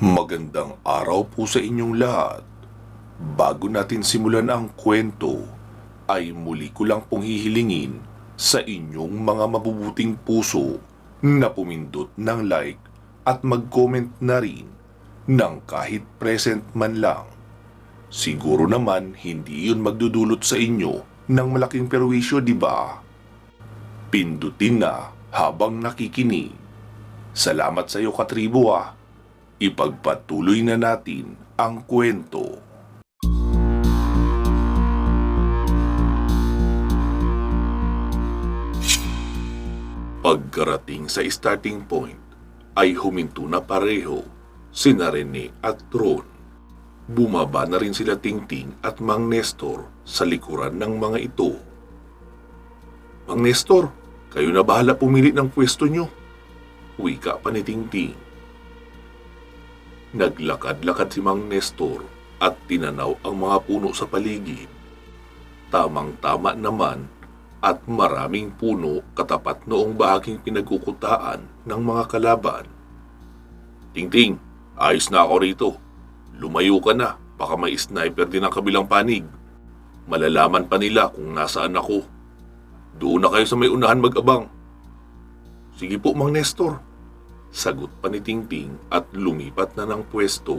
Magandang araw po sa inyong lahat. Bago natin simulan ang kwento, ay muli ko lang pong hihilingin sa inyong mga mabubuting puso na pumindot ng like at mag-comment na rin ng kahit present man lang. Siguro naman hindi yun magdudulot sa inyo ng malaking perwisyo, di ba? Pindutin na habang nakikinig. Salamat sa iyo, katribo ah. Ipagpatuloy na natin ang kwento. Pagkarating sa starting point, ay huminto na pareho sina Rene at Ron. Bumaba na rin sila Tingting at Mang Nestor sa likuran ng mga ito. Mang Nestor, kayo na bahala pumili ng pwesto nyo. Wika pa ni Tingting. Naglakad-lakad si Mang Nestor at tinanaw ang mga puno sa paligid. Tamang-tama naman at maraming puno katapat noong bahaging pinagkukutaan ng mga kalaban. Tingting, ayos na ako rito. Lumayo ka na, baka may sniper din ang kabilang panig. Malalaman pa nila kung nasaan ako. Doon na kayo sa may unahan mag-abang. Sige po, Mang Nestor. Sagot pa ni Tingting at lumipat na ng pwesto.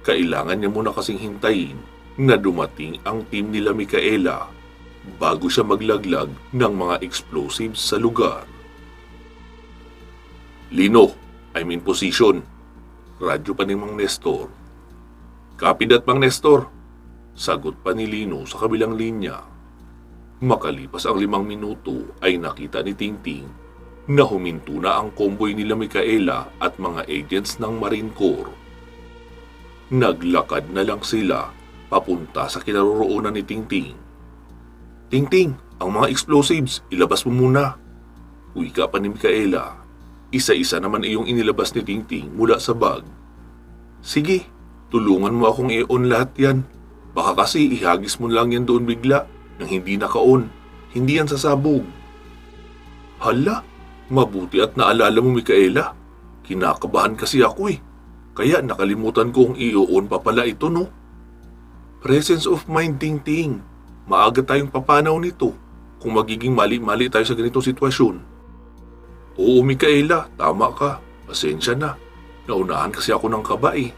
Kailangan niya muna kasing hintayin na dumating ang team nila Micaela bago siya maglaglag ng mga explosives sa lugar. Lino, I'm in position. Radyo pa ni Mang Nestor. Copy that, Mang Nestor. Sagot pa ni Lino sa kabilang linya. Makalipas ang 5 minuto ay nakita ni Tingting na huminto na ang convoy nila Micaela at mga agents ng Marine Corps. Naglakad na lang sila papunta sa kinaroroonan ni Tingting. Tingting, ang mga explosives, ilabas mo muna. Wika pa ni Micaela. Isa-isa naman iyong inilabas ni Tingting mula sa bag. Sige, tulungan mo akong i-on lahat yan. Baka kasi ihagis mo lang yan doon bigla nang hindi naka-on. Hindi yan sasabog. Hala, mabuti at naalala mo, Micaela. Kinakabahan kasi ako eh. Kaya nakalimutan kong i-on pa pala ito, no? Presence of mind, Tingting. Maaga tayong papanaw nito kung magiging mali-mali tayo sa ganitong sitwasyon. Oo, Micaela, tama ka. Pasensya na. Naunahan kasi ako ng kaba eh.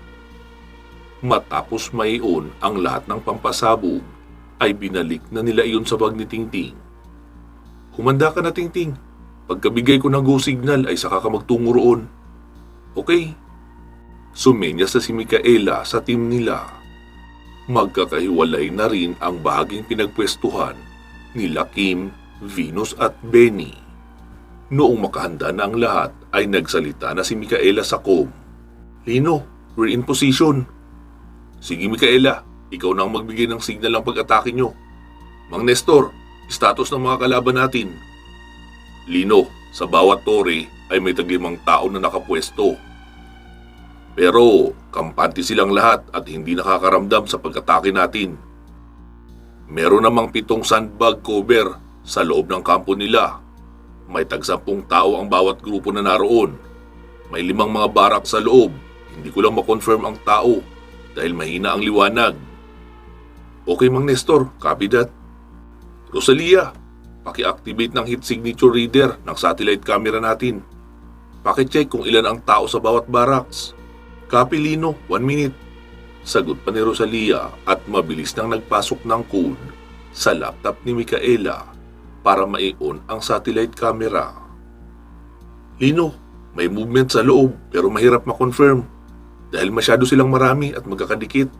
Matapos maion ang lahat ng pampasabog, ay binalik na nila iyon sa bag ni Tingting. Humanda ka na, Tingting. Pagkabigay ko ng go signal ay saka ka magtungo roon. Okay. Sumenyas na si Micaela sa team nila. Magkakahiwalay na rin ang bahaging pinagpwestuhan nila Kim, Venus at Benny. Noong makahanda na ang lahat ay nagsalita na si Micaela sa com. Lino, we're in position. Sige Micaela, ikaw na ang magbigay ng signal ng pag-atake nyo. Mang Nestor, status ng mga kalaban natin. Lino, sa bawat tore ay may tag-5 tao na nakapwesto. Pero kampante silang lahat at hindi nakakaramdam sa pag-atake natin. Meron namang 7 sandbag cover sa loob ng kampo nila. May tag-10 tao ang bawat grupo na naroon. May 5 mga barak sa loob. Hindi ko lang makonfirm ang tao dahil mahina ang liwanag. Okay, Mang Nestor, copy that. Rosalia, paki-activate ng heat signature reader ng satellite camera natin. Paki-check kung ilan ang tao sa bawat barracks. Copy, Lino, 1 minute. Sagot pa ni Rosalia at mabilis nang nagpasok ng code sa laptop ni Micaela para mai-on ang satellite camera. Lino, may movement sa loob pero mahirap ma-confirm dahil masyado silang marami at magkakadikit.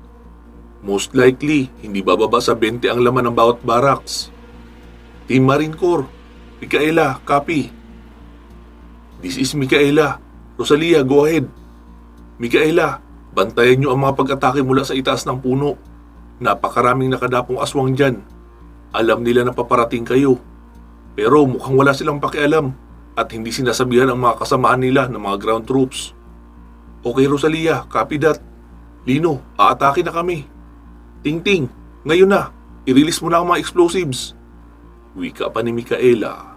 Most likely, hindi bababa sa 20 ang laman ng bawat barracks. Team Marine Corps, Micaela, copy. This is Micaela. Rosalia, go ahead. Micaela, bantayan nyo ang mga pag-atake mula sa itaas ng puno. Napakaraming nakadapong aswang dyan. Alam nila na paparating kayo. Pero mukhang wala silang pakialam at hindi sinasabihan ang mga kasamahan nila ng mga ground troops. Okay Rosalia, copy that. Lino, aatake na kami. Tingting, ngayon na, i-release mo na ang mga explosives. Wika pa ni Micaela.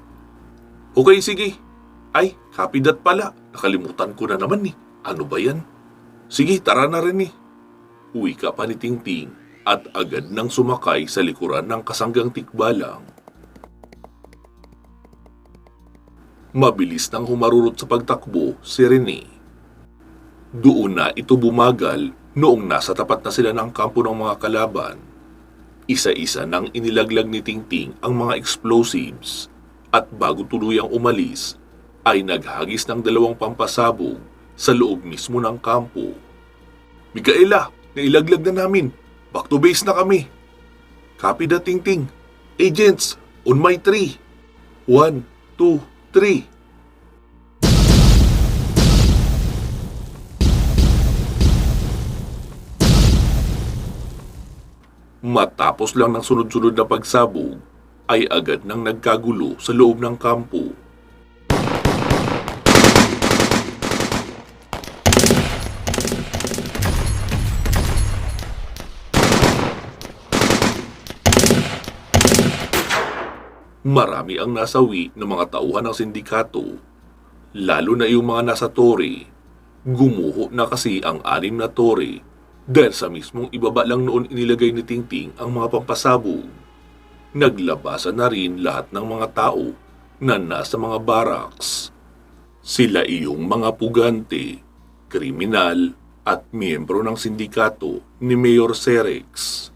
Okay, sige. Ay, copy that pala. Nakalimutan ko na naman eh. Ano ba yan? Sige, tara na rin eh. Uwi ka pa ni Tingting at agad nang sumakay sa likuran ng kasanggang tikbalang. Mabilis nang humarurot sa pagtakbo si Rene. Doon na ito bumagal noong nasa tapat na sila ng kampo ng mga kalaban. Isa-isa nang inilaglag ni Tingting ang mga explosives at bago tuluyang umalis ay naghagis ng 2 pampasabog sa loob mismo ng kampo. Mikaela, nailaglag na namin. Back to base na kami. Copy that, Tingting. Agents, on my 3. 1, 2, 3. Matapos lang ng sunod-sunod na pagsabog, ay agad nang nagkagulo sa loob ng kampo. Marami ang nasawi ng mga tauhan ng sindikato, lalo na yung mga nasa tore. Gumuho na kasi ang 6 na tore dahil sa mismong ibaba lang noon inilagay ni Tingting ang mga pampasabog. Naglabasan na rin lahat ng mga tao na nasa mga barracks. Sila iyong mga pugante, kriminal at miyembro ng sindikato ni Mayor Cerex.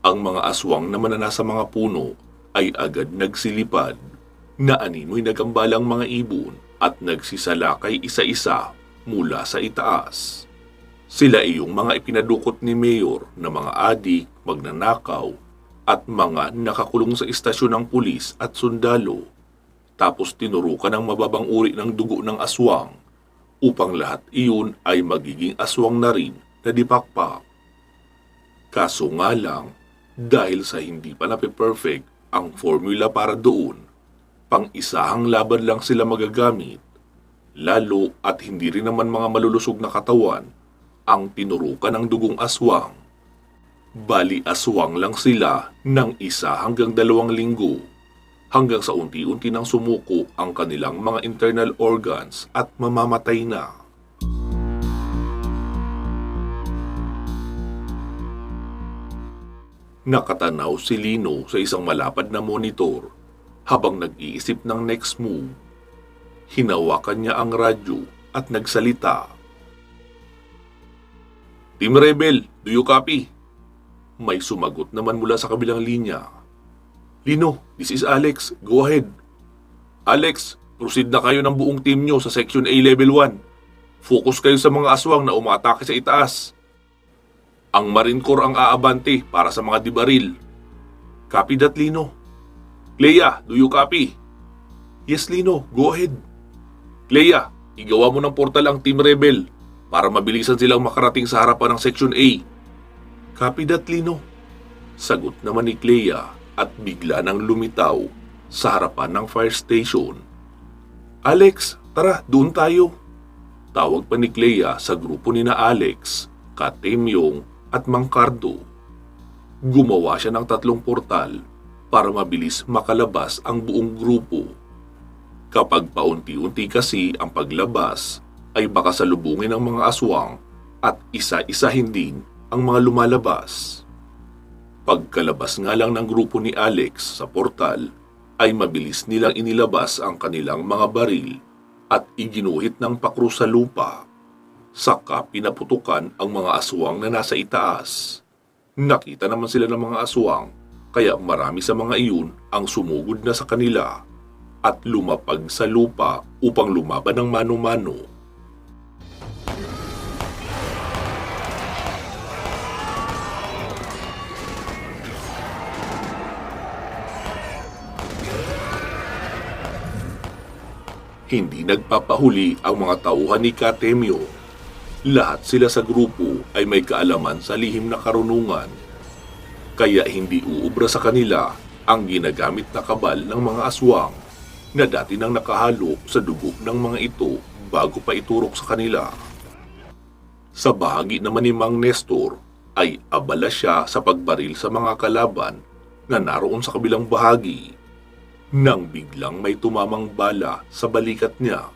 Ang mga aswang naman na nasa mga puno ay agad nagsilipad na animoy nagambalang mga ibon at nagsisalakay isa-isa mula sa itaas. Sila iyong mga ipinadukot ni Mayor na mga adik, magnanakaw at mga nakakulong sa istasyon ng pulis at sundalo. Tapos tinurukan ng mababang uri ng dugo ng aswang upang lahat iyon ay magiging aswang na rin na dipakpak. Kaso nga lang, dahil sa hindi pa nape-perfect ang formula para doon, pang-isahang laban lang sila magagamit, lalo at hindi rin naman mga malulusog na katawan ang tinurukan ng dugong aswang. Bali aswang lang sila ng 1 hanggang 2 linggo, hanggang sa unti-unti nang sumuko ang kanilang mga internal organs at mamamatay na. Nakatanaw si Lino sa isang malapad na monitor habang nag-iisip ng next move. Hinawakan niya ang radyo at nagsalita. Team Rebel, do you copy? May sumagot naman mula sa kabilang linya. Lino, this is Alex. Go ahead. Alex, proceed na kayo ng buong team nyo sa Section A Level 1. Focus kayo sa mga aswang na umatake sa itaas. Ang Marine Corps ang aabante para sa mga dibaril. Copy that, Lino. Clea, do you copy? Yes, Lino. Go ahead. Clea, igawa mo ng portal ang Team Rebel para mabilisan silang makarating sa harapan ng Section A. Copy that, Lino. Sagot naman ni Clea at bigla nang lumitaw sa harapan ng fire station. Alex, tara, doon tayo. Tawag pa ni Clea sa grupo ni na Alex, Katemyong at Mang Cardo. Gumawa siya ng 3 portal para mabilis makalabas ang buong grupo. Kapag paunti-unti kasi ang paglabas, ay baka salubungin ng mga aswang at isa-isahin din ang mga lumalabas. Pagkalabas nga lang ng grupo ni Alex sa portal, ay mabilis nilang inilabas ang kanilang mga baril at iginuhit ng pakrus sa lupa. Saka pinaputukan ang mga aswang na nasa itaas. Nakita naman sila ng mga aswang, kaya marami sa mga iyon ang sumugod na sa kanila at lumapag sa lupa upang lumaban ng mano-mano. Hindi nagpapahuli ang mga tauhan ni Katemyo. Lahat sila sa grupo ay may kaalaman sa lihim na karunungan, kaya hindi uubra sa kanila ang ginagamit na kabal ng mga aswang na dati nang nakahalo sa dugo ng mga ito bago pa iturok sa kanila. Sa bahagi naman ni Mang Nestor ay abala siya sa pagbaril sa mga kalaban na naroon sa kabilang bahagi, nang biglang may tumamang bala sa balikat niya.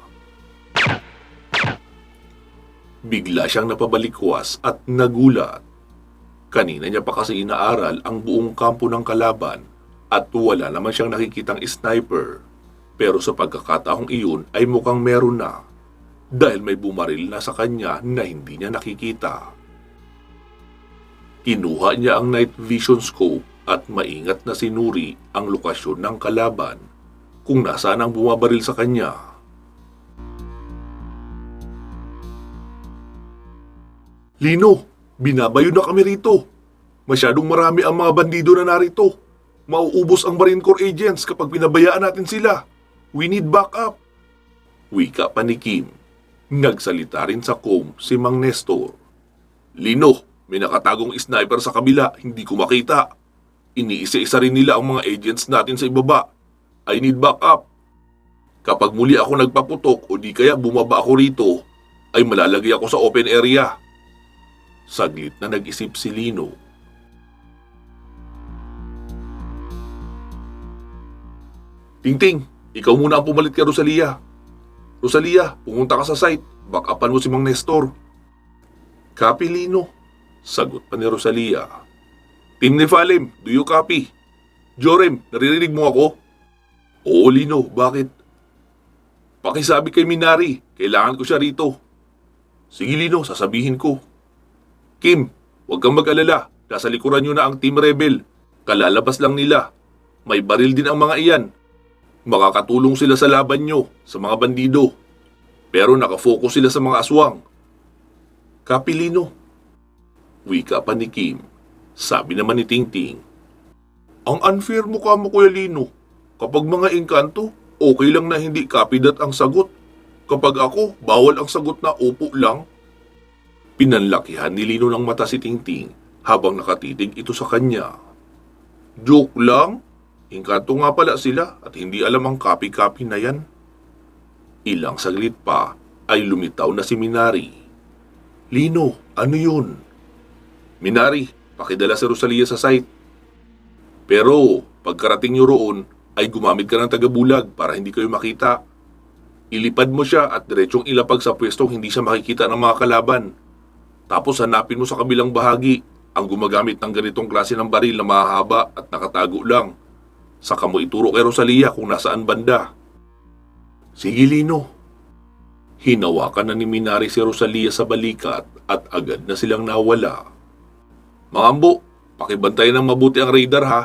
Bigla siyang napabalikwas at nagulat. Kanina niya pa kasi inaaral ang buong kampo ng kalaban at wala naman siyang nakikitang sniper. Pero sa pagkakataong iyon ay mukhang meron na dahil may bumaril na sa kanya na hindi niya nakikita. Kinuha niya ang night vision scope at maingat na sinuri ang lokasyon ng kalaban kung nasaan ang bumabaril sa kanya. Lino, binabayo na kami rito. Masyadong marami ang mga bandido na narito. Mauubos ang Marine Corps agents kapag pinabayaan natin sila. We need backup. Wika pa ni Kim. Nagsalita rin sa com si Mang Nestor. Lino, may nakatagong sniper sa kabila, hindi ko makita. Iniisa-isa rin nila ang mga agents natin sa ibaba. I need backup. Kapag muli ako nagpaputok o di kaya bumaba ako rito, ay malalagay ako sa open area. Saglit na nag-isip si Lino. Tingting, ikaw muna ang pumalit kay Rosalia. Rosalia, pumunta ka sa site. Backupan mo si Mang Nestor. Copy, Lino. Sagot pa ni Rosalia. Team Nephalim, do you copy? Jorem, naririnig mo ako? Oo, Lino, bakit? Pakisabi kay Minari, kailangan ko siya rito. Sige, Lino, sasabihin ko. Kim, huwag kang mag-alala. Nasa likuran nyo na ang Team Rebel. Kalalabas lang nila. May baril din ang mga iyan. Makakatulong sila sa laban nyo, sa mga bandido. Pero nakafocus sila sa mga aswang. Kapilino. Wika pa ni Kim. Sabi naman ni Tingting. Ang unfair mo ka mo, Kuya Lino. Kapag mga engkanto, okay lang na hindi kapidat ang sagot. Kapag ako, bawal ang sagot na upo lang. Pinanlakihan ni Lino ng mata si Tingting habang nakatitig ito sa kanya. Joke lang? Engkanto nga pala sila at hindi alam ang copy-copy na yan. Ilang saglit pa ay lumitaw na si Minari. Lino, ano yun? Minari, pakidala si Rosalia sa site. Pero pagkarating nyo roon ay gumamit ka ng tagabulag para hindi kayo makita. Ilipad mo siya at diretsong ilapag sa pwestong hindi siya makikita ng mga kalaban. Tapos hanapin mo sa kabilang bahagi ang gumagamit ng ganitong klase ng baril na mahaba at nakatago lang. Saka mo ituro kay Rosalia kung nasaan banda. Sige, Lino. Hinawakan na ni Minari si Rosalia sa balikat at agad na silang nawala. Mga ambo, pakibantayan ng mabuti ang radar ha.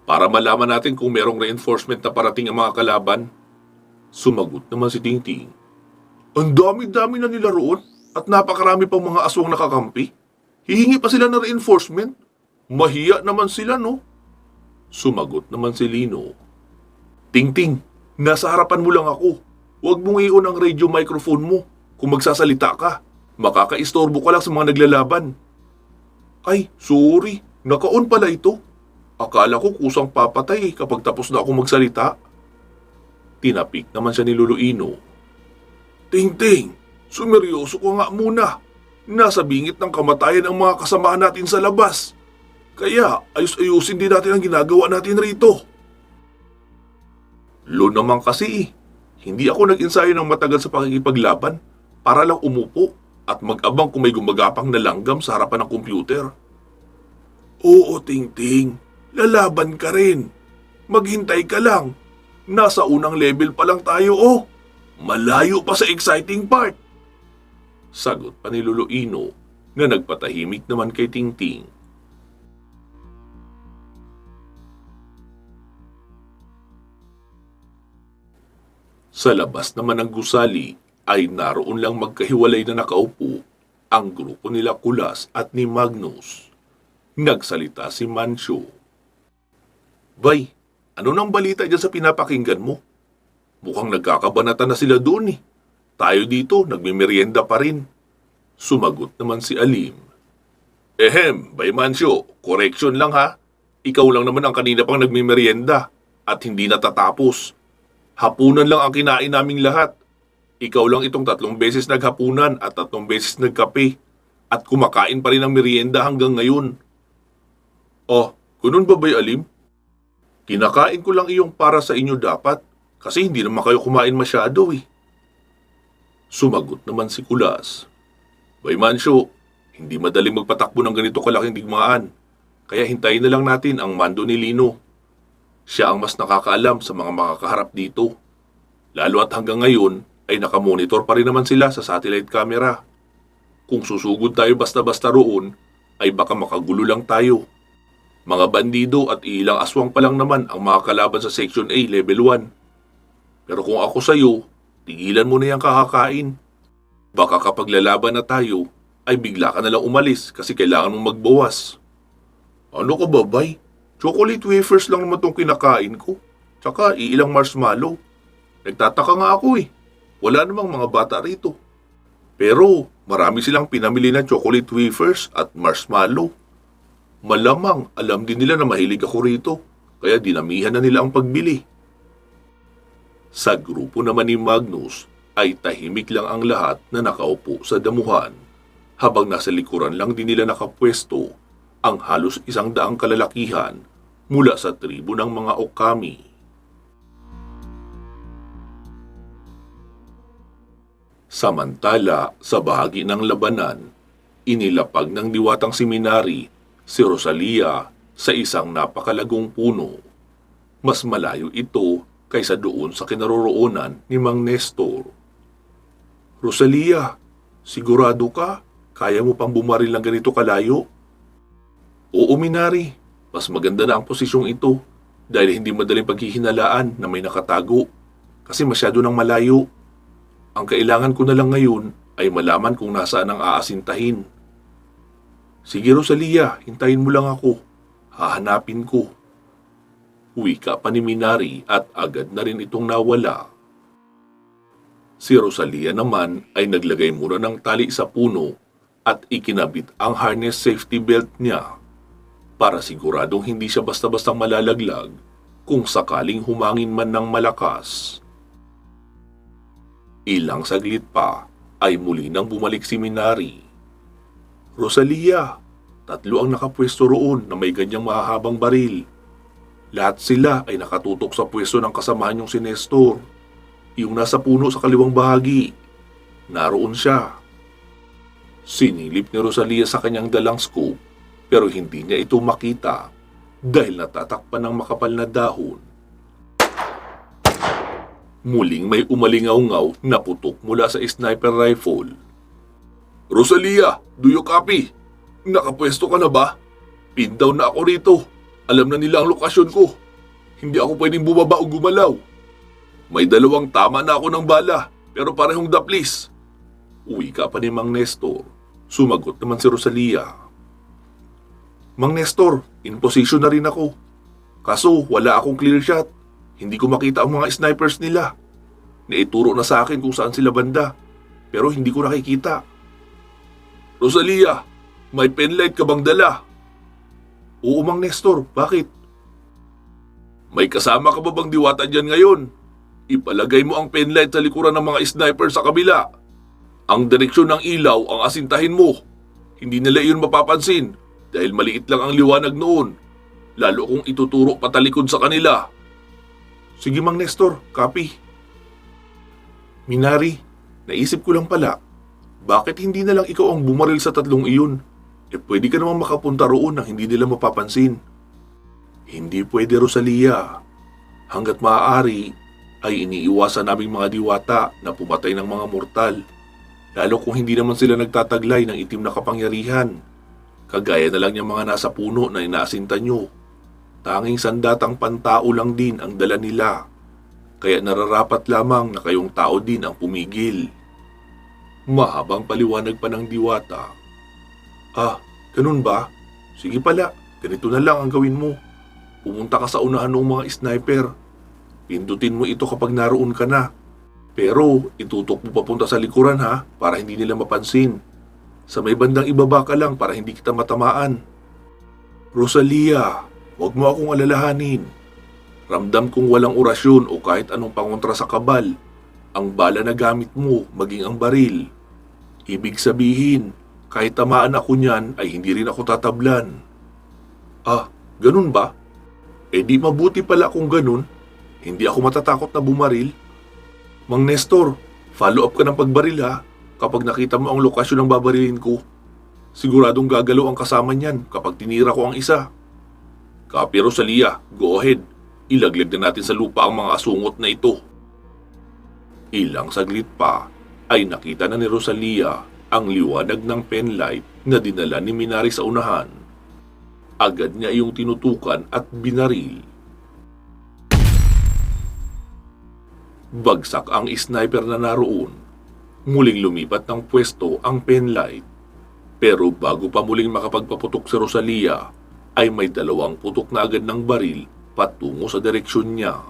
Para malaman natin kung merong reinforcement na parating ang mga kalaban. Sumagot naman si Tingting. Ang dami-dami na nila roon at napakarami pang mga aswang nakakampi. Hihingi pa sila ng reinforcement. Mahiya naman sila, no? Sumagot naman si Lino. Tingting, nasa harapan mo lang ako. Huwag mong ion ang radio microphone mo. Kung magsasalita ka, makakaistorbo ka lang sa mga naglalaban. Ay, sorry. Naka-on pala ito. Akala ko kusang papatay kapag tapos na ako magsalita. Tinapik naman siya ni Luluino. Tingting, sumeryoso ko nga muna. Nasa bingit ng kamatayan ang mga kasamahan natin sa labas. Kaya ayus-ayusin din natin ang ginagawa natin rito. Lo naman kasi hindi ako nag-ensayo ng matagal sa pakikipaglaban para lang umupo at mag-abang kung may gumagapang na langgam sa harapan ng computer. Oo, Tingting. Lalaban ka rin. Maghintay ka lang. Nasa unang level pa lang tayo, oh. Malayo pa sa exciting part. Sagot pa ni Luluino na nagpatahimik naman kay Tingting. Sa labas naman ng gusali ay naroon lang magkahiwalay na nakaupo ang grupo nila Kulas at ni Magnus. Nagsalita si Mancio. Bay, ano nang balita dyan sa pinapakinggan mo? Mukhang nagkakabanatan na sila doon eh. Tayo dito, nagmimerienda pa rin. Sumagot naman si Alim. Bay Mancio, correction lang ha. Ikaw lang naman ang kanina pang nagmimerienda at hindi natatapos. Hapunan lang ang kinain naming lahat. Ikaw lang itong 3 beses naghapunan at 3 beses nagkape. At kumakain pa rin ng merienda hanggang ngayon. Oh, ganun ba ba'y Alim? Kinakain ko lang iyong para sa inyo dapat kasi hindi naman kayo kumain masyado eh. Sumagot naman si Kulas. Baymansyo, hindi madaling magpatakbo ng ganito kalaking digmaan. Kaya hintayin na lang natin ang mando ni Lino. Siya ang mas nakakaalam sa mga makakaharap dito. Lalo at hanggang ngayon ay nakamonitor pa rin naman sila sa satellite camera. Kung susugod tayo basta-basta roon, ay baka makagulo lang tayo. Mga bandido at ilang aswang pa lang naman ang makakalaban sa Section A Level 1. Pero kung ako sa'yo, tigilan mo na yung kakakain. Baka kapag lalaban na tayo, ay bigla ka nalang umalis kasi kailangan mong magbawas. Ano ka ba, bay? Chocolate wafers lang naman tong kinakain ko. Tsaka iilang marshmallow. Nagtataka nga ako eh. Wala namang mga bata rito. Pero marami silang pinamili na chocolate wafers at marshmallow. Malamang alam din nila na mahilig ako rito. Kaya dinamihan na nila ang pagbili. Sa grupo naman ni Magnus ay tahimik lang ang lahat na nakaupo sa damuhan. Habang nasa likuran lang din nila nakapwesto ang halos 100 kalalakihan mula sa tribo ng mga Okami. Samantala, sa bahagi ng labanan, inilapag ng diwatang seminary si Rosalia sa isang napakalagong puno. Mas malayo ito kaysa doon sa kinaroroonan ni Mang Nestor. Rosalia, sigurado ka? Kaya mo pang bumaril ng ganito kalayo? Oo, Minari. Mas maganda na ang posisyong ito dahil hindi madaling paghihinalaan na may nakatago kasi masyado nang malayo. Ang kailangan ko na lang ngayon ay malaman kung nasaan ang aasintahin. Sige, Rosalia, hintayin mo lang ako. Hahanapin ko. Wika pa ni Minari at agad na rin itong nawala. Si Rosalia naman ay naglagay muna ng tali sa puno at ikinabit ang harness safety belt niya para siguradong hindi siya basta-bastang malalaglag kung sakaling humangin man ng malakas. Ilang saglit pa ay muli nang bumalik si Minari. Rosalia, 3 ang nakapwesto roon na may ganyang mahahabang baril. Lahat sila ay nakatutok sa pwesto ng kasamahan niyong si Nestor. Yung nasa puno sa kaliwang bahagi. Naroon siya. Sinilip ni Rosalia sa kanyang dalang scope pero hindi niya ito makita dahil natatakpan ng makapal na dahon. Muling may umalingaw-ngaw na putok mula sa sniper rifle. Rosalia, do you copy? Nakapwesto ka na ba? Pin down na ako rito. Alam na nila ang lokasyon ko. Hindi ako pwedeng bumaba o gumalaw. May 2 tama na ako ng bala pero parehong daplis. Uwi ka pa ni Mang Nestor. Sumagot naman si Rosalia. Mang Nestor, in position na rin ako. Kaso wala akong clear shot. Hindi ko makita ang mga snipers nila. Naituro na sa akin kung saan sila banda. Pero hindi ko nakikita. Rosalia, may penlight ka bang dala? Oo, Mang Nestor. Bakit? May kasama ka ba bang diwata dyan ngayon? Ipalagay mo ang penlight sa likuran ng mga sniper sa kabila. Ang direksyon ng ilaw ang asintahin mo. Hindi nila iyon mapapansin dahil maliit lang ang liwanag noon. Lalo kung ituturo patalikod sa kanila. Sige, Mang Nestor. Copy. Minari, naisip ko lang pala. Bakit hindi na lang ikaw ang bumaril sa 3 iyon? Pwede ka namang makapunta roon nang hindi nila mapapansin. Hindi pwede, Rosalia. Hanggat maaari ay iniiwasan naming mga diwata na pumatay ng mga mortal. Lalo kung hindi naman sila nagtataglay ng itim na kapangyarihan. Kagaya na lang yung mga nasa puno na inaasinta nyo. Tanging sandatang pantao lang din ang dala nila. Kaya nararapat lamang na kayong tao din ang pumigil. Mahabang paliwanag pa ng diwata. Ah, ganun ba? Sige pala, ganito na lang ang gawin mo. Pumunta ka sa unahan ng mga sniper. Pindutin mo ito kapag naroon ka na. Pero itutok mo papunta sa likuran ha, para hindi nila mapansin. Sa may bandang ibaba ka lang para hindi kita matamaan. Rosalia, huwag mo akong alalahanin. Ramdam kong walang orasyon o kahit anong pangontra sa kabal. Ang bala na gamit mo, maging ang baril. Ibig sabihin, kahit tamaan ako niyan ay hindi rin ako tatablan. Ah, ganun ba? Di mabuti pala kung ganun. Hindi ako matatakot na bumaril. Mang Nestor, follow up ka ng pagbaril ha. kapag nakita mo ang lokasyon ng babarilin ko. Siguradong gagalaw ang kasama niyan kapag tinira ko ang isa. Copy, Rosalia, go ahead. Ilaglag na natin sa lupa ang mga asungot na ito. Ilang saglit pa ay nakita na ni Rosalia ang liwanag ng penlight na dinala ni Minari sa unahan. Agad niya iyong tinutukan at binaril. Bagsak ang sniper na naroon. Muling lumipat ng pwesto ang penlight. Pero bago pa muling makapagpaputok si Rosalia, ay may 2 putok na agad ng baril patungo sa direksyon niya.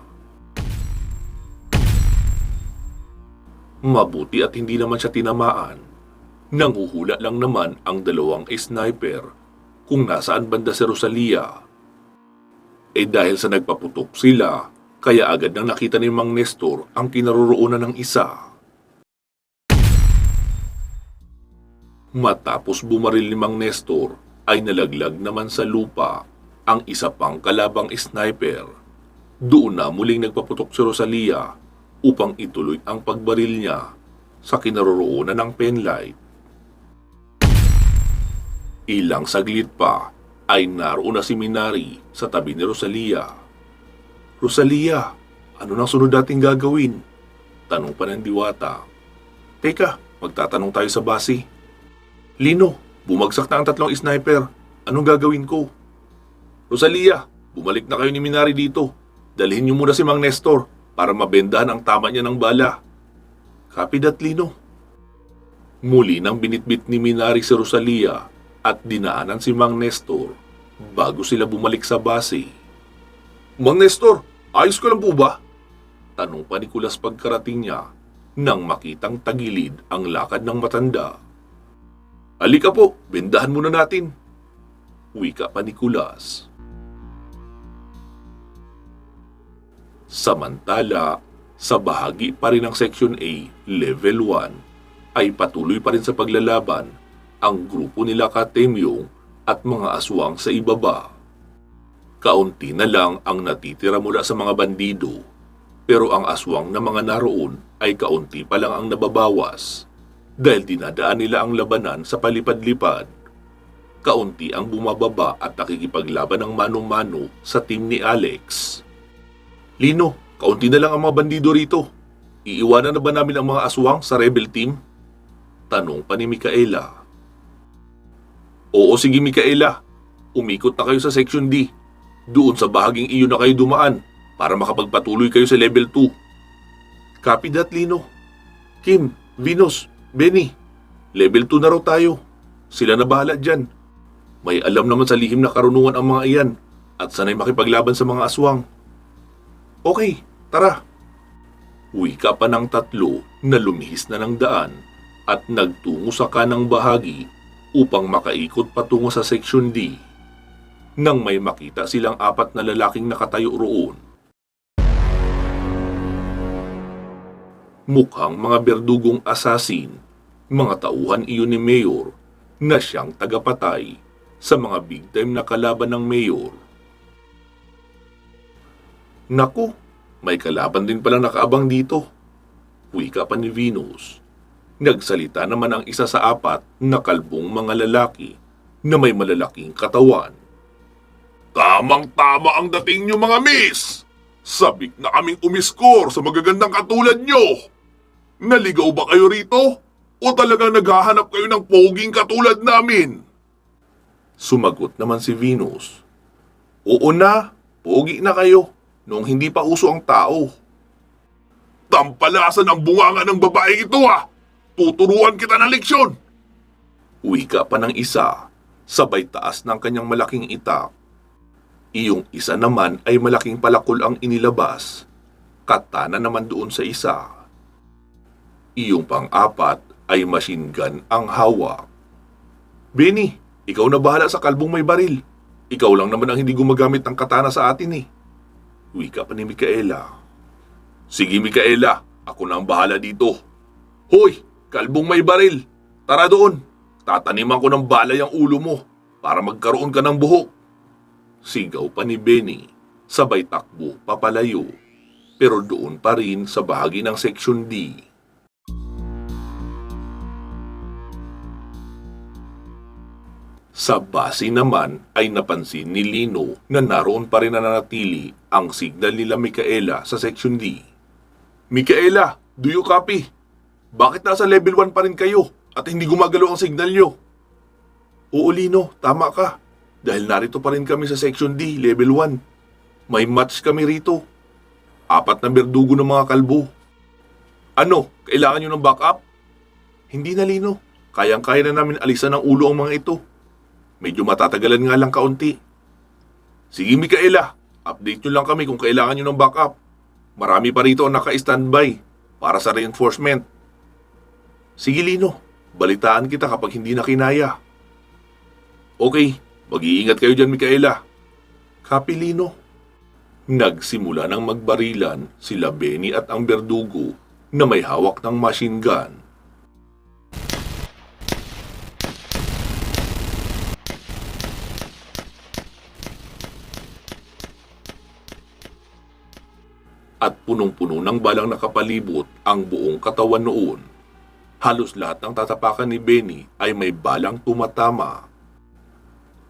Mabuti at hindi naman siya tinamaan. Nanghuhula lang naman ang 2 sniper kung nasaan banda si Rosalia. Dahil sa nagpaputok sila, kaya agad nang nakita ni Mang Nestor ang kinaroroonan ng isa. Matapos bumaril ni Mang Nestor, ay nalaglag naman sa lupa ang isa pang kalabang sniper. Doon na muling nagpaputok si Rosalia upang ituloy ang pagbaril niya sa kinaroroonan ng penlight. Ilang saglit pa ay naroon na si Minari sa tabi ni Rosalia. Rosalia, ano nang sunod nating gagawin? Tanong pa ng Diwata. Teka, magtatanong tayo sa base. Lino, bumagsak na ang 3 sniper. Anong gagawin ko? Rosalia, bumalik na kayo ni Minari dito. Dalhin niyo muna si Mang Nestor para mabendahan ang tama niya ng bala. Copy that, Lino. Muli nang binitbit ni Minari si Rosalia at dinaanan si Mang Nestor bago sila bumalik sa base. Mang Nestor, ayos ka lang po ba? Tanong pa ni Kulas pagkarating niya nang makitang tagilid ang lakad ng matanda. Halika po, bendahan muna natin. Wika pa ni Kulas. Samantala, sa bahagi pa rin ng Section A, Level 1, ay patuloy pa rin sa paglalaban ang grupo nila Katemyong at mga aswang sa ibaba. Kaunti na lang ang natitira mula sa mga bandido, pero ang aswang na mga naroon ay kaunti pa lang ang nababawas dahil dinadaan nila ang labanan sa palipad-lipad. Kaunti ang bumababa at nakikipaglaban ng mano-mano sa team ni Alex. Lino, kaunti na lang ang mga bandido rito. Iiwanan na ba namin ang mga aswang sa rebel team? Tanong pa ni Micaela. Oo, sige Micaela. Umikot na kayo sa Section D. Doon sa bahaging iyon na kayo dumaan para makapagpatuloy kayo sa Level 2. Copy that, Lino. Kim, Venus, Benny, Level 2 na raw tayo. Sila na bahala dyan. May alam naman sa lihim na karunungan ang mga iyan at sanay makipaglaban sa mga aswang. Okay, tara. Wika pa ng 3 na lumihis na ng daan at nagtungo sa kanang bahagi upang makaikot patungo sa Section D. Nang may makita silang 4 na lalaking nakatayo roon. Mukhang mga berdugong asasin, mga tauhan iyon ni Mayor na siyang tagapatay sa mga big time na kalaban ng Mayor. Naku, may kalaban din palang nakaabang dito. Wika pa ni Venus. Nagsalita naman ang isa sa 4 na kalbong mga lalaki na may malalaking katawan. Tamang-tama ang dating nyo mga miss! Sabik na kaming umiskor sa magagandang katulad nyo! Naligaw ba kayo rito? O talagang naghahanap kayo ng poging katulad namin? Sumagot naman si Venus. Oo na, pogi na kayo, noong hindi pa uso ang tao. Tampalasan ang bunganga ng babae ito ah! Tuturuan kita ng leksyon! Wika pa ng isa, sabay taas ng kanyang malaking itak. Iyong isa naman ay malaking palakol ang inilabas. Katana naman doon sa isa. Iyong pang-4 ay machine gun ang hawak. Benny, ikaw na bahala sa kalbong may baril. Ikaw lang naman ang hindi gumagamit ng katana sa atin eh. Wika pa ni Micaela. Sige Micaela, ako na ang bahala dito. Hoy, kalbong may baril. Tara doon. Tataniman ko ng balay ang ulo mo para magkaroon ka ng buhok. Sigaw pa ni Benny, sabay takbo papalayo. Pero doon pa rin sa bahagi ng Section D. Sa base naman ay napansin ni Lino na naroon pa rin nananatili ang signal nila Micaela sa Section D. Micaela, do you copy? Bakit nasa level 1 pa rin kayo at hindi gumagalaw ang signal nyo? Oo Lino, tama ka. Dahil narito pa rin kami sa Section D, level 1. May match kami rito. 4 na berdugo ng mga kalbo. Ano, kailangan nyo ng backup? Hindi na Lino, kayang-kaya na namin alisan ng ulo ang mga ito. Medyo matatagalan nga lang kaunti. Sige Micaela, update nyo lang kami kung kailangan nyo ng backup. Marami pa rito ang naka-standby para sa reinforcement. Sige Lino, balitaan kita kapag hindi na kinaya. Okay, mag-iingat kayo dyan Micaela. Copy Lino. Nagsimula ng magbarilan sila Benny at ang berdugo na may hawak ng machine gun. At punong-puno ng balang nakapalibot ang buong katawan noon. Halos lahat ng tatapakan ni Benny ay may balang tumatama.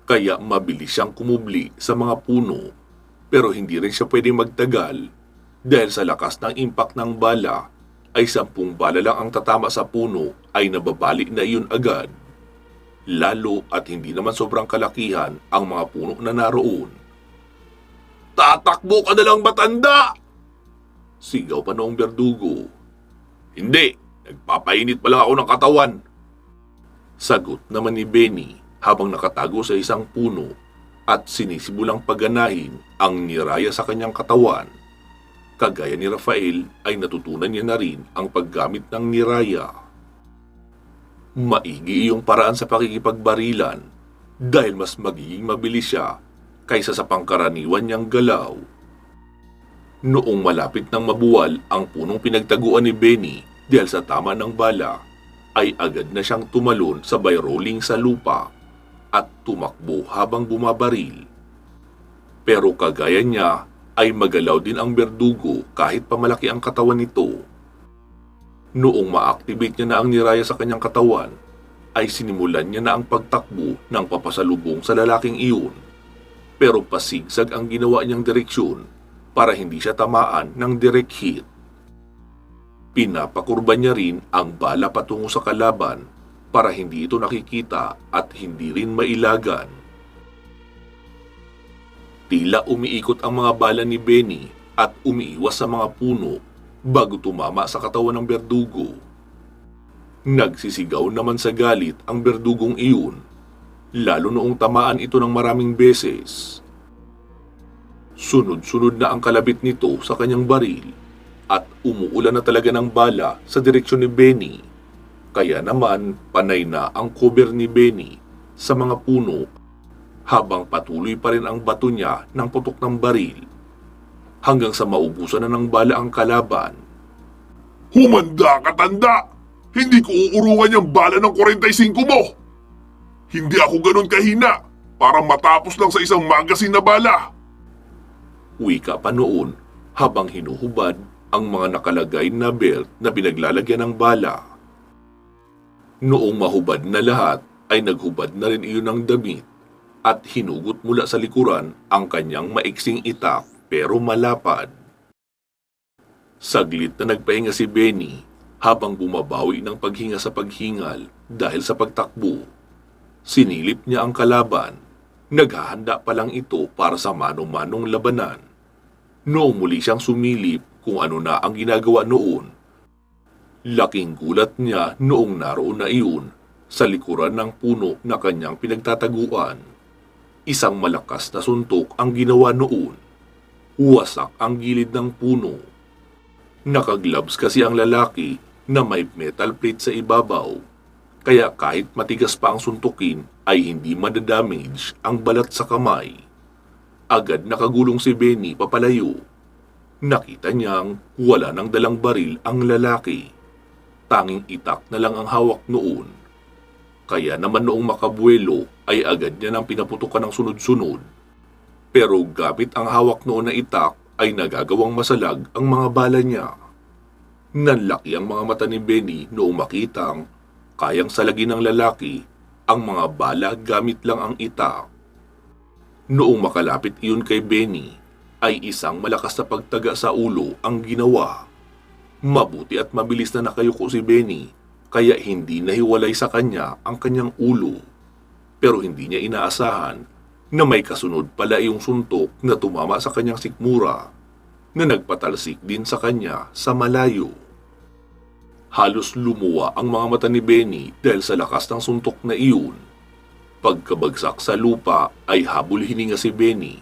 Kaya mabilis siyang kumubli sa mga puno, pero hindi rin siya pwedeng magtagal dahil sa lakas ng impact ng bala ay 10 bala lang ang tatama sa puno ay nababali na iyon agad. Lalo at hindi naman sobrang kalakihan ang mga puno na naroon. Tatakbo ka na lang matanda! Sigaw pa noong berdugo. Hindi, nagpapainit pa lang ako ng katawan. Sagot naman ni Benny habang nakatago sa isang puno at sinisimulang pagganahin ang niraya sa kanyang katawan. Kagaya ni Rafael ay natutunan niya na rin ang paggamit ng niraya. Maigi iyong paraan sa pakikipagbarilan dahil mas magiging mabilis siya kaysa sa pangkaraniwan niyang galaw. Noong malapit ng mabuwal ang punong pinagtaguan ni Benny dahil sa tama ng bala, ay agad na siyang tumalon sabay rolling sa lupa at tumakbo habang bumabaril. Pero kagaya niya ay magalaw din ang berdugo kahit pamalaki ang katawan nito. Noong ma-activate niya na ang niraya sa kanyang katawan, ay sinimulan niya na ang pagtakbo ng papasalubong sa lalaking iyon. Pero pasigsag ang ginawa niyang direksyon para hindi siya tamaan ng direct hit. Pinapakurba niya rin ang bala patungo sa kalaban para hindi ito nakikita at hindi rin mailagan. Tila umiikot ang mga bala ni Benny at umiiwas sa mga puno bago tumama sa katawan ng berdugo. Nagsisigaw naman sa galit ang berdugong iyon, lalo noong tamaan ito ng maraming beses. Sunod-sunod na ang kalabit nito sa kanyang baril at umuulan na talaga ng bala sa direksyon ni Benny. Kaya naman panay na ang cover ni Benny sa mga puno habang patuloy pa rin ang bato niya ng putok ng baril hanggang sa maubusan na ng bala ang kalaban. Humanda ka tanda! Hindi ko uurungan yung bala ng 45 mo! Hindi ako ganun kahina para matapos lang sa isang magasin na bala! Wika pa noon habang hinuhubad ang mga nakalagay na belt na pinaglalagyan ng bala. Noong mahubad na lahat ay naghubad na rin iyon ng damit at hinugot mula sa likuran ang kanyang maiksing itak pero malapad. Saglit na nagpahinga si Benny habang bumabawi ng paghinga sa paghingal dahil sa pagtakbo. Sinilip niya ang kalaban. Naghahanda pa lang ito para sa manong-manong labanan. Noong muli siyang sumilip kung ano na ang ginagawa noon, laking gulat niya noong naroon na iyon sa likuran ng puno na kanyang pinagtataguan. Isang malakas na suntok ang ginawa noon. Wasak ang gilid ng puno. Nakagloves kasi ang lalaki na may metal plate sa ibabaw, kaya kahit matigas pa ang suntukin ay hindi madadamage ang balat sa kamay. Agad nakagulong si Benny papalayo. Nakita niyang wala nang dalang baril ang lalaki. Tanging itak na lang ang hawak noon. Kaya naman noong makabuelo ay agad niya nang pinaputukan ng sunod-sunod. Pero gamit ang hawak noon na itak ay nagagawang masalag ang mga bala niya. Nanlaki ang mga mata ni Benny noong makitang kayang salagin ng lalaki ang mga bala gamit lang ang itak. Noong makalapit iyon kay Benny, ay isang malakas na pagtaga sa ulo ang ginawa. Mabuti at mabilis na nakayuko si Benny, kaya hindi nahiwalay sa kanya ang kanyang ulo. Pero hindi niya inaasahan na may kasunod pala yung suntok na tumama sa kanyang sikmura, na nagpatalsik din sa kanya sa malayo. Halos lumuwa ang mga mata ni Benny dahil sa lakas ng suntok na iyon. Pagkabagsak sa lupa ay habol hininga si Benny,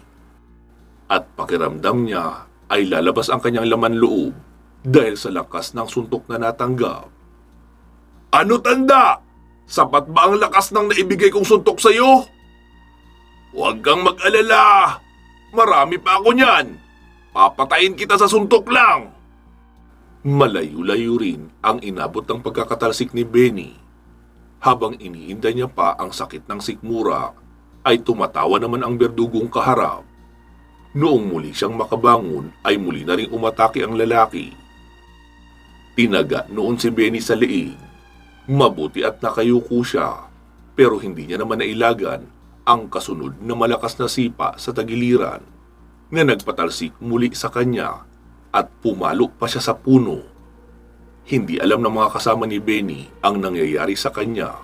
at pakiramdam niya ay lalabas ang kanyang laman loob dahil sa lakas ng suntok na natanggap. Ano tanda? Sapat ba ang lakas ng naibigay kong suntok sa iyo? Huwag kang mag-alala. Marami pa ako niyan. Papatayin kita sa suntok lang. Malayo-layo rin ang inabot ng pagkakatalsik ni Benny. Habang iniinda niya pa ang sakit ng sikmura, ay tumatawa naman ang berdugong kaharap. Noong muli siyang makabangon, ay muli na ring umatake ang lalaki. Tinaga noon si Benny sa leeg. Mabuti at nakayuko siya, pero hindi niya naman nailagan ang kasunod na malakas na sipa sa tagiliran na nagpatalsik muli sa kanya at pumalo pa siya sa puno. Hindi alam ng mga kasama ni Benny ang nangyayari sa kanya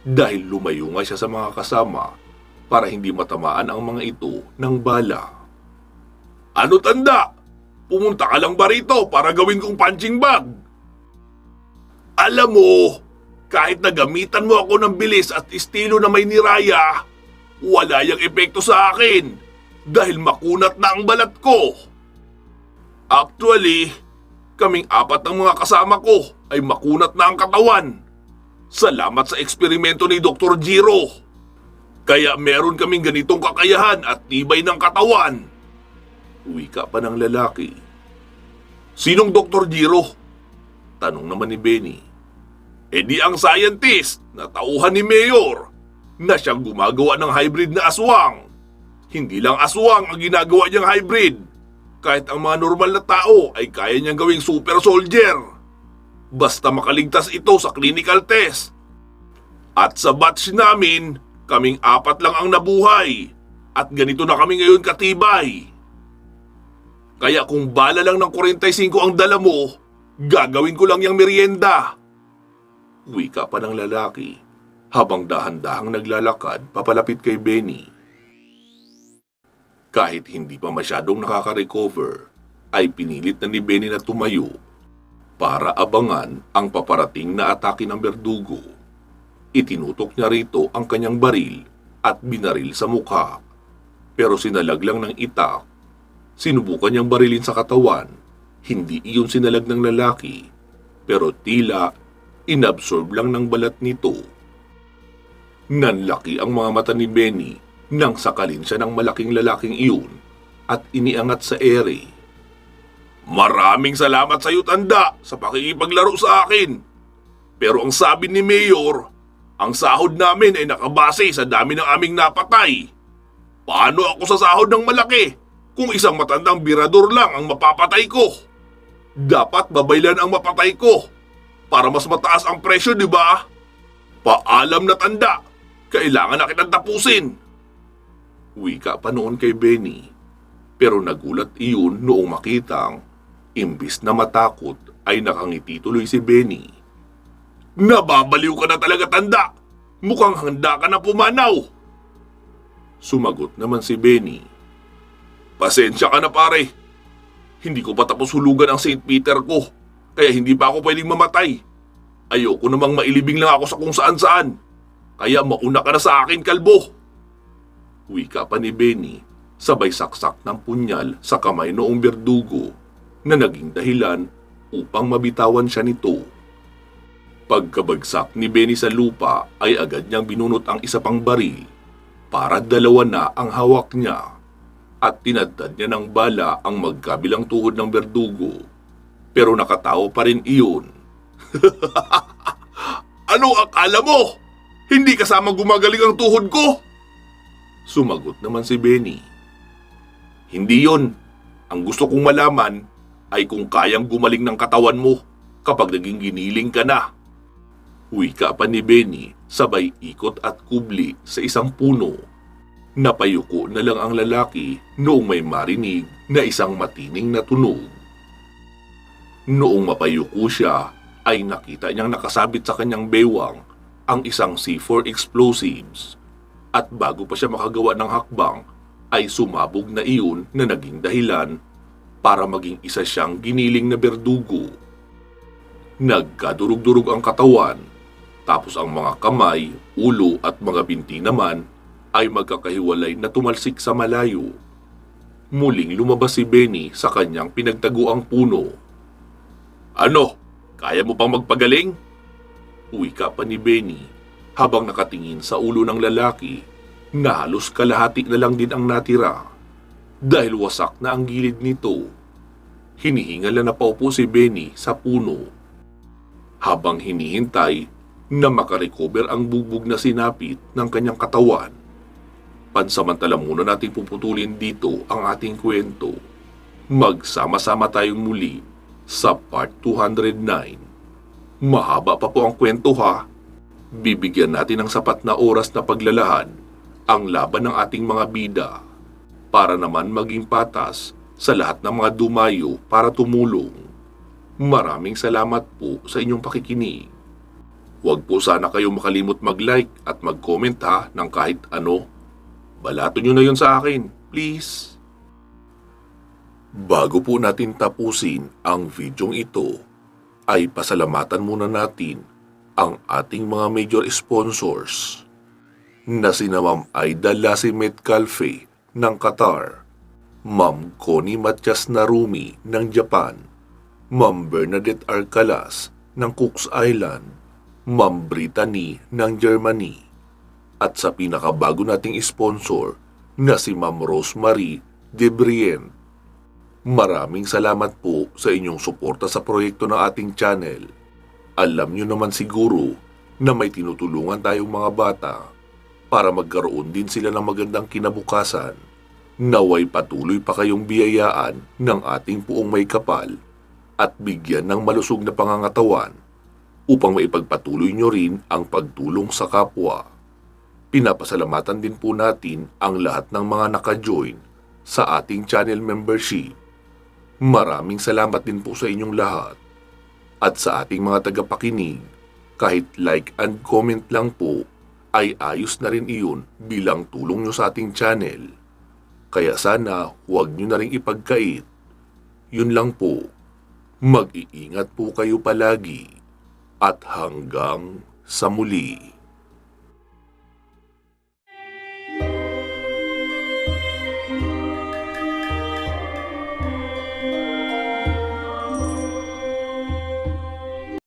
dahil lumayo nga siya sa mga kasama para hindi matamaan ang mga ito ng bala. Ano tanda? Pumunta ka lang ba rito para gawin kong punching bag? Alam mo, kahit nagamitan mo ako ng bilis at estilo na may niraya, wala yang epekto sa akin dahil makunat na ang balat ko. Actually, kaming apat ng mga kasama ko ay makunat na ang katawan. Salamat sa eksperimento ni Dr. Jiro. Kaya meron kaming ganitong kakayahan at tibay ng katawan. Wika pa ng lalaki. Sinong Dr. Jiro? Tanong naman ni Benny. E di ang scientist na tauhan ni Mayor na siyang gumagawa ng hybrid na aswang. Hindi lang aswang ang ginagawa niyang hybrid. Kahit ang mga normal na tao ay kaya niyang gawing super soldier. Basta makaligtas ito sa clinical test. At sa batch namin, kaming apat lang ang nabuhay. At ganito na kami ngayon katibay. Kaya kung bala lang ng 45 ang dala mo, gagawin ko lang yung merienda. Wika pa ng lalaki habang dahan-dahang naglalakad papalapit kay Benny. Kahit hindi pa masyadong nakaka-recover, ay pinilit na ni Benny na tumayo para abangan ang paparating na atake ng berdugo. Itinutok niya rito ang kanyang baril at binaril sa mukha, pero sinalag lang ng itak. Sinubukan niyang barilin sa katawan, hindi iyon sinalag ng lalaki, pero tila inabsorb lang ng balat nito. Nanlaki ang mga mata ni Benny nang sakalin siya ng malaking lalaking iyon at iniangat sa ere. Maraming salamat sa iyo, tanda, sa pakikipaglaro sa akin. Pero ang sabi ni Mayor, ang sahod namin ay nakabase sa dami ng aming napatay. Paano ako sa sahod ng malaki kung isang matandang birador lang ang mapapatay ko? Dapat babaylan ang mapatay ko para mas mataas ang presyo, di ba? Paalam na, tanda, kailangan na kitang tapusin. Wika pa noon kay Benny, pero nagulat iyon noong makitang imbis na matakot ay nakangiti tuloy si Benny. Nababaliw ka na talaga, tanda! Mukhang handa ka na pumanaw! Sumagot naman si Benny. Pasensya ka na, pare. Hindi ko pa tapos hulugan ang St. Peter ko, kaya hindi pa ako pwedeng mamatay. Ayoko namang mailibing lang ako sa kung saan-saan. Kaya mauna ka na sa akin, kalbo. Wika pa ni Benny, sabay saksak ng punyal sa kamay noong berdugo na naging dahilan upang mabitawan siya nito. Pagkabagsak ni Benny sa lupa ay agad niyang binunot ang isa pang baril para dalawa na ang hawak niya at tinadtad niya ng bala ang magkabilang tuhod ng berdugo. Pero nakatawa pa rin iyon. Ano akala mo? Hindi kasama gumagaling ang tuhod ko? Sumagot naman si Benny. Hindi yon. Ang gusto kong malaman ay kung kayang gumaling ng katawan mo kapag naging giniling ka na. Wika pa ni Benny sabay ikot at kubli sa isang puno. Napayuko na lang ang lalaki noong may marinig na isang matining na tunog. Noong mapayuko siya, ay nakita niyang nakasabit sa kanyang bewang ang isang C4 explosives. At bago pa siya makagawa ng hakbang, ay sumabog na iyon na naging dahilan para maging isa siyang giniling na berdugo. Nagkadurog-durog ang katawan, tapos ang mga kamay, ulo at mga binti naman ay magkakahiwalay na tumalsik sa malayo. Muling lumabas si Benny sa kanyang pinagtaguang puno. "Ano? Kaya mo pang magpagaling?" Wika pa ni Benny habang nakatingin sa ulo ng lalaki na halos kalahati na lang din ang natira dahil wasak na ang gilid nito. Hinihingal na napaupo si Benny sa puno. Habang hinihintay na makarecover ang bugbog na sinapit ng kanyang katawan, pansamantala muna nating puputulin dito ang ating kwento. Magsama-sama tayong muli sa part 209. Mahaba pa po ang kwento ha. Bibigyan natin ng sapat na oras na paglalahad ang laban ng ating mga bida para naman maging patas sa lahat ng mga dumayo para tumulong. Maraming salamat po sa inyong pakikinig. Huwag po sana kayo makalimot mag-like at mag-comment ha ng kahit ano. Balato nyo na yun sa akin, please. Bago po natin tapusin ang videong ito, ay pasalamatan muna natin ang ating mga major sponsors na sina Ma'am Aida Lassie Metcalfe ng Qatar, Ma'am Connie Matias Narumi ng Japan, Ma'am Bernadette Arcalas ng Cooks Island, Ma'am Brittany ng Germany, at sa pinakabago nating sponsor na si Ma'am Rosemary Debrien. Maraming salamat po sa inyong suporta sa proyekto ng ating channel. Alam nyo naman siguro na may tinutulungan tayong mga bata para magkaroon din sila ng magandang kinabukasan. Naway patuloy pa kayong biyayaan ng ating puong may kapal at bigyan ng malusog na pangangatawan upang maipagpatuloy nyo rin ang pagtulong sa kapwa. Pinapasalamatan din po natin ang lahat ng mga naka-join sa ating channel membership. Maraming salamat din po sa inyong lahat. At sa ating mga tagapakinig, kahit like and comment lang po, ay ayos na rin iyon bilang tulong nyo sa ating channel. Kaya sana huwag nyo na rin ipagkait. Yun lang po. Mag-iingat po kayo palagi at hanggang sa muli.